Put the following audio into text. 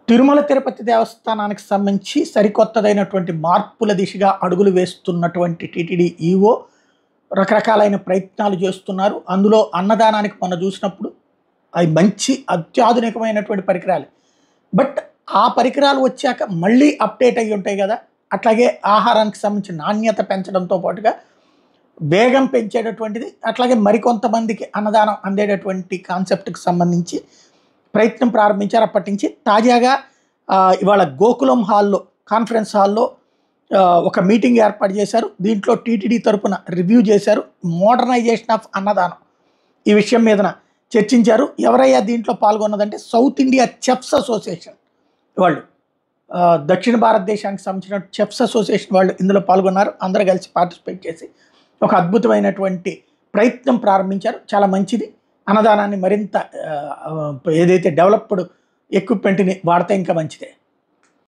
తిరుమల తిరుపతి దేవస్థానానికి సంబంధించి సరికొత్తదైనటువంటి మార్పుల దిశగా అడుగులు వేస్తున్నటువంటి టీటీడీ ఈవో రకరకాలైన ప్రయత్నాలు చేస్తున్నారు. అందులో అన్నదానానికి మొన్న చూసినప్పుడు అవి మంచి అత్యాధునికమైనటువంటి పరికరాలు. బట్ ఆ పరికరాలు వచ్చాక మళ్ళీ అప్డేట్ అయ్యి ఉంటాయి కదా. అట్లాగే ఆహారానికి సంబంధించిన నాణ్యత పెంచడంతో పాటుగా వేగం పెంచేటటువంటిది, అట్లాగే మరికొంతమందికి అన్నదానం అందేటటువంటి కాన్సెప్ట్కి సంబంధించి ప్రయత్నం ప్రారంభించారు. అప్పటి నుంచి తాజాగా ఇవాళ గోకులం హాల్లో, కాన్ఫరెన్స్ హాల్లో ఒక మీటింగ్ ఏర్పాటు చేశారు. దీంట్లో టీటీడీ తరపున రివ్యూ చేశారు. మోడర్నైజేషన్ ఆఫ్ అన్నదానం ఈ విషయం మీదన చర్చించారు. ఎవరయ్యా దీంట్లో పాల్గొన్నదంటే సౌత్ ఇండియా చెఫ్స్ అసోసియేషన్ వాళ్ళు, దక్షిణ భారతదేశానికి సంబంధించిన చెఫ్స్ అసోసియేషన్ వాళ్ళు ఇందులో పాల్గొన్నారు. అందరూ కలిసి పార్టిసిపేట్ చేసి ఒక అద్భుతమైనటువంటి ప్రయత్నం ప్రారంభించారు. చాలా మంచిది. అన్నదానాన్ని మరింత ఏదైతే డెవలప్డ్ ఎక్విప్మెంట్ని వాడితే ఇంకా మంచిదే.